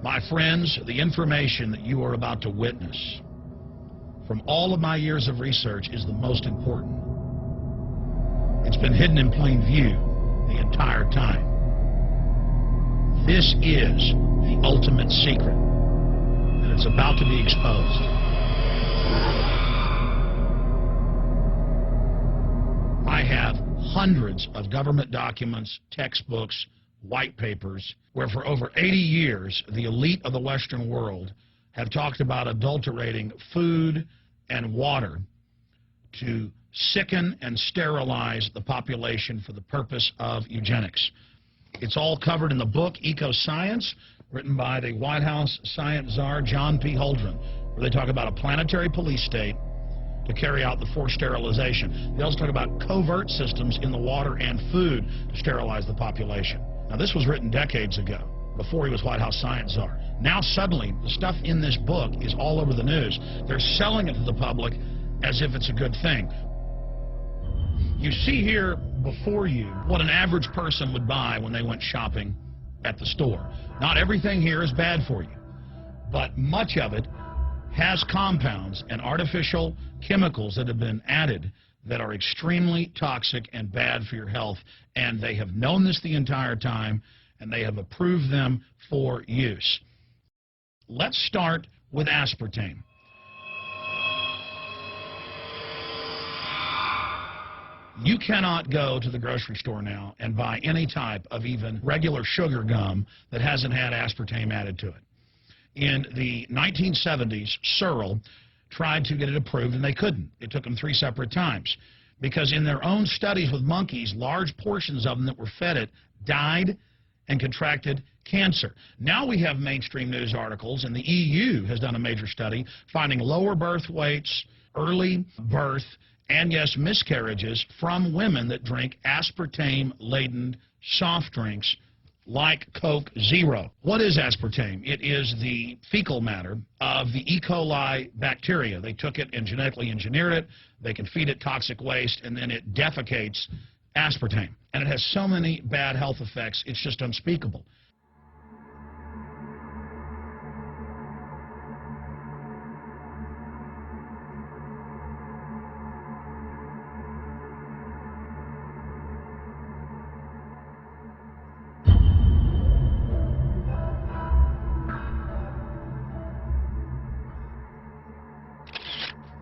My friends, the information that you are about to witness from all of my years of research is the most important. It's been hidden in plain view the entire time. This is the ultimate secret, and it's about to be exposed. I have hundreds of government documents, textbooks, white papers, where for over 80 years, the elite of the Western world have talked about adulterating food and water to sicken and sterilize the population for the purpose of eugenics. It's all covered in the book Eco-Science, written by the White House science czar John P. Holdren, where they talk about a planetary police state to carry out the forced sterilization. They also talk about covert systems in the water and food to sterilize the population. Now, this was written decades ago, before he was White House science czar. Now, suddenly, the stuff in this book is all over the news. They're selling it to the public as if it's a good thing. You see here before you what an average person would buy when they went shopping at the store. Not everything here is bad for you, but much of it has compounds and artificial chemicals that have been added that are extremely toxic and bad for your health, and they have known this the entire time, and they have approved them for use. Let's start with aspartame. You cannot go to the grocery store now and buy any type of even regular sugar gum that hasn't had aspartame added to it. In the 1970s, Searle tried to get it approved, and they couldn't. It took them 3 separate times because in their own studies with monkeys, large portions of them that were fed it died and contracted cancer. Now we have mainstream news articles, and the EU has done a major study finding lower birth weights, early birth, and yes, miscarriages from women that drink aspartame-laden soft drinks like Coke Zero. What is aspartame? It is the fecal matter of the E. coli bacteria. They took it and genetically engineered it. They can feed it toxic waste, and then it defecates aspartame. And it has so many bad health effects, it's just unspeakable.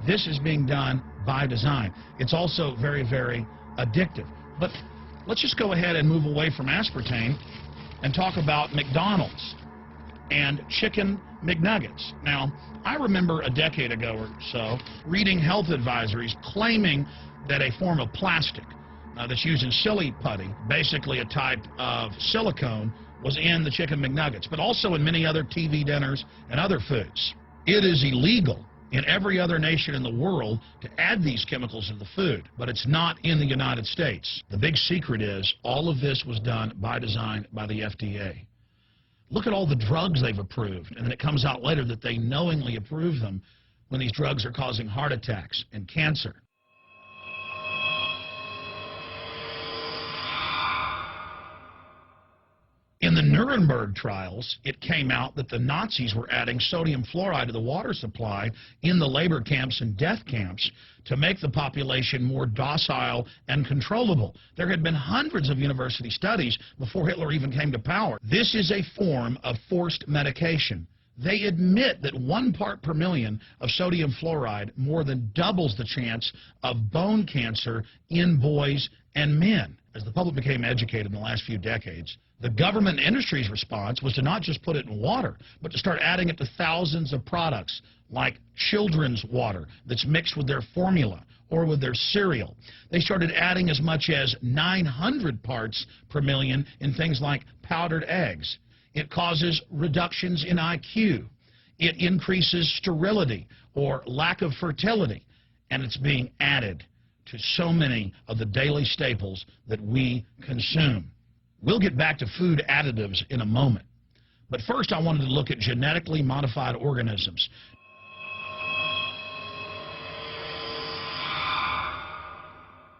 This is being done by design. It's also very, very addictive. But let's just go ahead and move away from aspartame and talk about McDonald's and chicken McNuggets. Now, I remember a decade ago or so reading health advisories claiming that a form of plastic that's used in silly putty, basically a type of silicone, was in the chicken McNuggets, but also in many other TV dinners and other foods. It is illegal in every other nation in the world to add these chemicals to the food, but it's not in the United States. The big secret is all of this was done by design by the FDA. Look at all the drugs they've approved, and then it comes out later that they knowingly approve them when these drugs are causing heart attacks and cancer. In the Nuremberg trials, it came out that the Nazis were adding sodium fluoride to the water supply in the labor camps and death camps to make the population more docile and controllable. There had been hundreds of university studies before Hitler even came to power. This is a form of forced medication. They admit that 1 part per million of sodium fluoride more than doubles the chance of bone cancer in boys and men. As the public became educated in the last few decades, the government and industry's response was to not just put it in water, but to start adding it to thousands of products like children's water that's mixed with their formula or with their cereal. They started adding as much as 900 parts per million in things like powdered eggs. It causes reductions in IQ. It increases sterility or lack of fertility, and it's being added to so many of the daily staples that we consume. We'll get back to food additives in a moment. But first, I wanted to look at genetically modified organisms.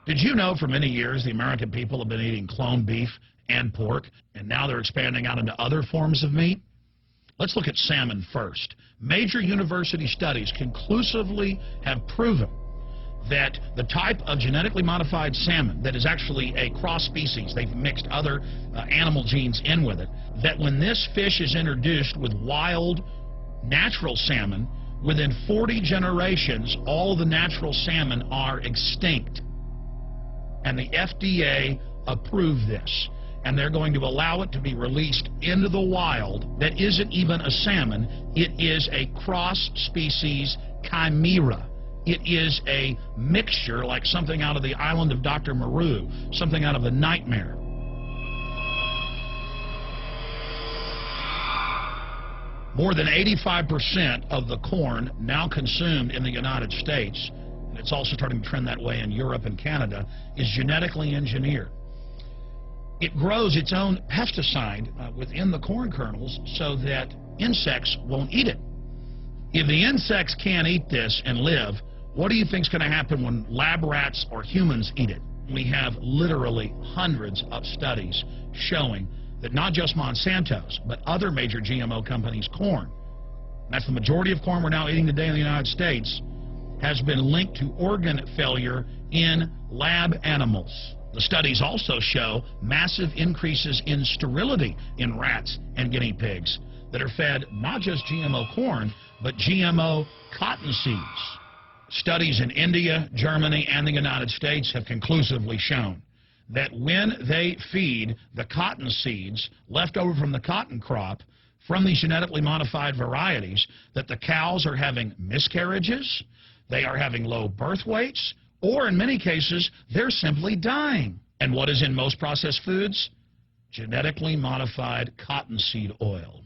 Did you know for many years the American people have been eating cloned beef and pork, and now they're expanding out into other forms of meat? Let's look at salmon first. Major university studies conclusively have proven that the type of genetically modified salmon that is actually a cross species, they've mixed other animal genes in with it, that when this fish is introduced with wild natural salmon, within 40 generations, all the natural salmon are extinct. And the FDA approved this. And they're going to allow it to be released into the wild that isn't even a salmon. It is a cross-species chimera. It is a mixture like something out of the island of Dr. Moreau, something out of a nightmare. More than 85% of the corn now consumed in the United States, and it's also starting to trend that way in Europe and Canada, is genetically engineered. It grows its own pesticide within the corn kernels so that insects won't eat it. If the insects can't eat this and live, what do you think is going to happen when lab rats or humans eat it? We have literally hundreds of studies showing that not just Monsanto's, but other major GMO companies' corn, that's the majority of corn we're now eating today in the United States, has been linked to organ failure in lab animals. The studies also show massive increases in sterility in rats and guinea pigs that are fed not just GMO corn, but GMO cotton seeds. Studies in India, Germany, and the United States have conclusively shown that when they feed the cotton seeds left over from the cotton crop from these genetically modified varieties, that the cows are having miscarriages, they are having low birth weights, or in many cases, they're simply dying. And what is in most processed foods? Genetically modified cottonseed oil.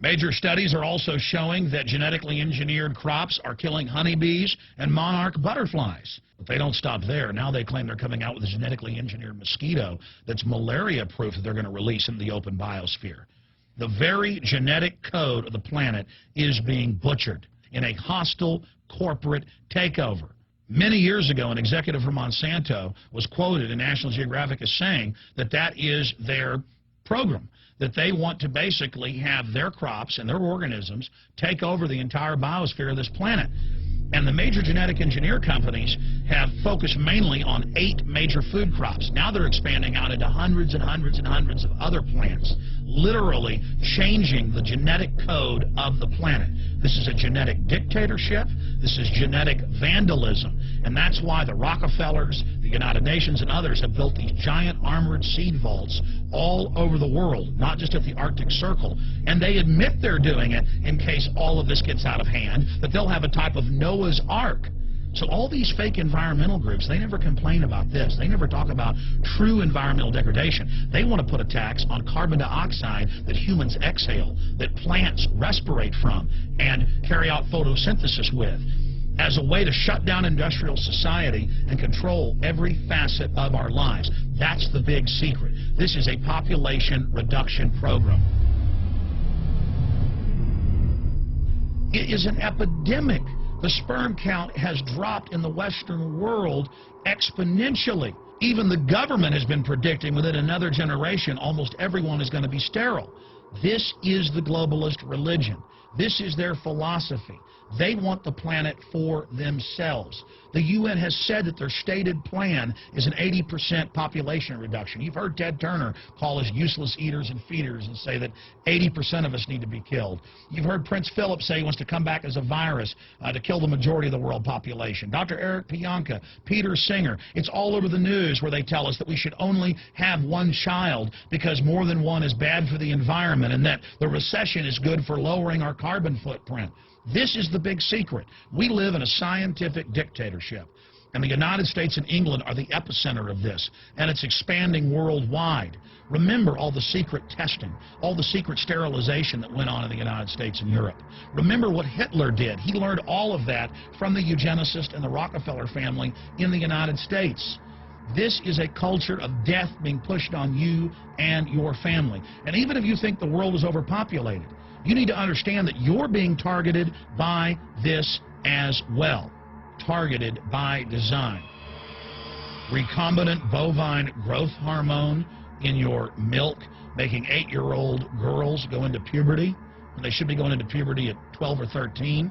Major studies are also showing that genetically engineered crops are killing honeybees and monarch butterflies. But they don't stop there. Now they claim they're coming out with a genetically engineered mosquito that's malaria-proof that they're going to release in the open biosphere. The very genetic code of the planet is being butchered in a hostile corporate takeover. Many years ago, an executive from Monsanto was quoted in National Geographic as saying that that is their program, that they want to basically have their crops and their organisms take over the entire biosphere of this planet. And the major genetic engineer companies have focused mainly on 8 major food crops. Now they're expanding out into hundreds and hundreds and hundreds of other plants, literally changing the genetic code of the planet. This is a genetic dictatorship. This is genetic vandalism. And that's why the Rockefellers, the United Nations, and others have built these giant armored seed vaults all over the world, not just at the Arctic Circle. And they admit they're doing it in case all of this gets out of hand, that they'll have a type of Noah's Ark. So all these fake environmental groups, they never complain about this. They never talk about true environmental degradation. They want to put a tax on carbon dioxide that humans exhale, that plants respirate from and carry out photosynthesis with, as a way to shut down industrial society and control every facet of our lives. That's the big secret. This is a population reduction program. It is an epidemic. The sperm count has dropped in the Western world exponentially. Even the government has been predicting within another generation almost everyone is going to be sterile. This is the globalist religion. This is their philosophy. They want the planet for themselves. The UN has said that their stated plan is an 80% population reduction. You've heard Ted Turner call us useless eaters and feeders and say that 80% of us need to be killed. You've heard Prince Philip say he wants to come back as a virus to kill the majority of the world population. Dr. Eric Pianka, Peter Singer, it's all over the news where they tell us that we should only have one child because more than one is bad for the environment and that the recession is good for lowering our carbon footprint. This is the big secret. We live in a scientific dictatorship, and the United States and England are the epicenter of this, and it's expanding worldwide. Remember all the secret testing, all the secret sterilization that went on in the United States and Europe. Remember what Hitler did. He learned all of that from the eugenicist and the Rockefeller family in the United States. This is a culture of death being pushed on you and your family. And even if you think the world is overpopulated, you need to understand that you're being targeted by this as well. Targeted by design. Recombinant bovine growth hormone in your milk, making 8-year-old girls go into puberty. when they should be going into puberty at 12 or 13.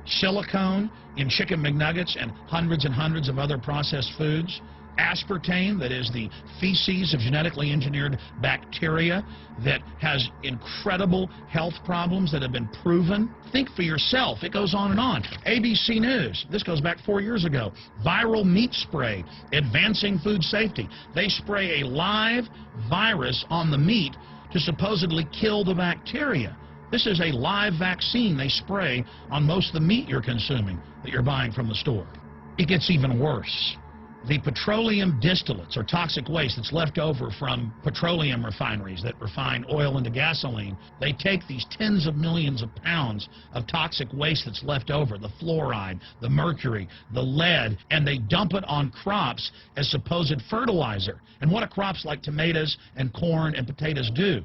Silicone in chicken McNuggets and hundreds of other processed foods. Aspartame, that is the feces of genetically engineered bacteria that has incredible health problems that have been proven. Think for yourself. It goes on and on. ABC News, this goes back 4 years ago. Viral meat spray, advancing food safety. They spray a live virus on the meat to supposedly kill the bacteria. This is a live vaccine they spray on most of the meat you're consuming that you're buying from the store. It gets even worse. The petroleum distillates, or toxic waste that's left over from petroleum refineries that refine oil into gasoline, they take these tens of millions of pounds of toxic waste that's left over, the fluoride, the mercury, the lead, and they dump it on crops as supposed fertilizer. And what do crops like tomatoes and corn and potatoes do?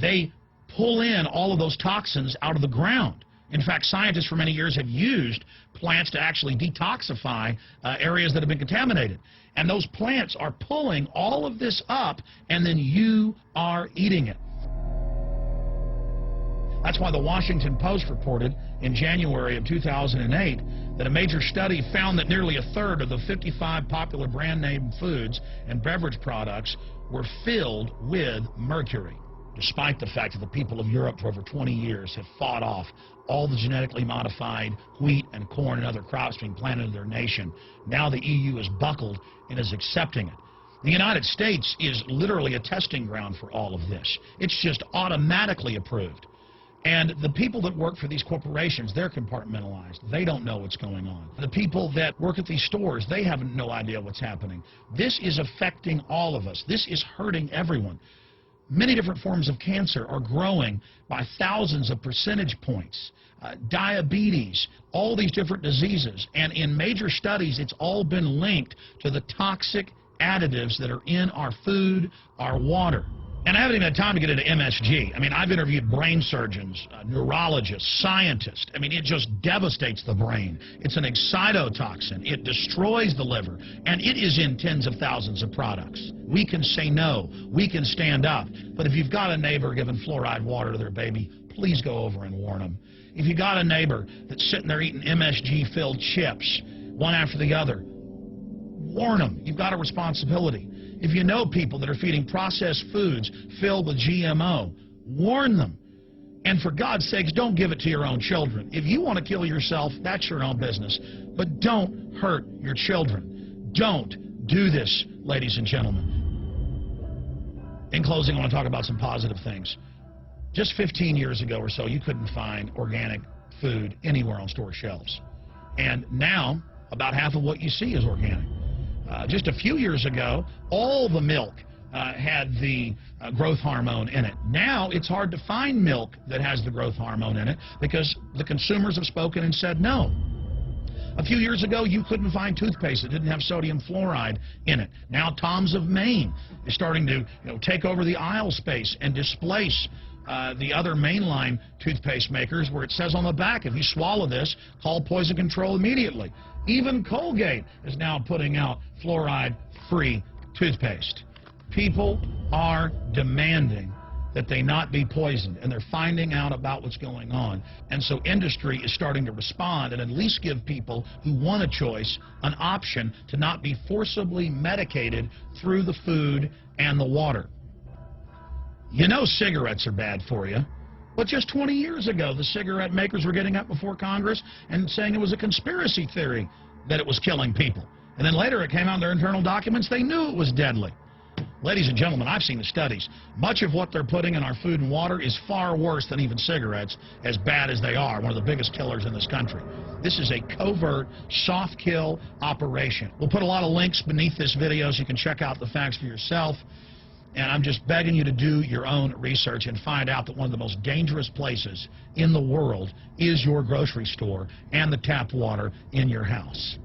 They pull in all of those toxins out of the ground. In fact, scientists for many years have used plants to actually detoxify areas that have been contaminated. And those plants are pulling all of this up, and then you are eating it. That's why the Washington Post reported in January of 2008 that a major study found that nearly a third of the 55 popular brand name foods and beverage products were filled with mercury. Despite the fact that the people of Europe for over 20 years have fought off all the genetically modified wheat and corn and other crops being planted in their nation, now the EU is buckled and is accepting it. The United States is literally a testing ground for all of this. It's just automatically approved. And the people that work for these corporations, they're compartmentalized. They don't know what's going on. The people that work at these stores, they have no idea what's happening. This is affecting all of us. This is hurting everyone. Many different forms of cancer are growing by thousands of percentage points. Diabetes, all these different diseases. And in major studies, it's all been linked to the toxic additives that are in our food, our water. And I haven't even had time to get into MSG. I mean, I've interviewed brain surgeons, neurologists, scientists. I mean, it just devastates the brain. It's an excitotoxin. It destroys the liver. And it is in tens of thousands of products. We can say no. We can stand up. But if you've got a neighbor giving fluoride water to their baby, please go over and warn them. If you've got a neighbor that's sitting there eating MSG-filled chips, one after the other, warn them. You've got a responsibility. If you know people that are feeding processed foods filled with GMO, warn them. And for God's sakes, don't give it to your own children. If you want to kill yourself, that's your own business. But don't hurt your children. Don't do this, ladies and gentlemen. In closing, I want to talk about some positive things. Just 15 years ago or so, you couldn't find organic food anywhere on store shelves. And now, about half of what you see is organic. Just a few years ago, all the milk had the growth hormone in it. Now it's hard to find milk that has the growth hormone in it because the consumers have spoken and said no. A few years ago, you couldn't find toothpaste that didn't have sodium fluoride in it. Now Tom's of Maine is starting to take over the aisle space and displace the other mainline toothpaste makers, where it says on the back, if you swallow this, call poison control immediately. Even Colgate is now putting out fluoride-free toothpaste. People are demanding that they not be poisoned, and they're finding out about what's going on. And so industry is starting to respond and at least give people who want a choice an option to not be forcibly medicated through the food and the water. You know cigarettes are bad for you. But just 20 years ago, the cigarette makers were getting up before Congress and saying it was a conspiracy theory that it was killing people. And then later it came out in their internal documents, they knew it was deadly. Ladies and gentlemen, I've seen the studies. Much of what they're putting in our food and water is far worse than even cigarettes, as bad as they are, one of the biggest killers in this country. This is a covert, soft kill operation. We'll put a lot of links beneath this video so you can check out the facts for yourself. And I'm just begging you to do your own research and find out that one of the most dangerous places in the world is your grocery store and the tap water in your house.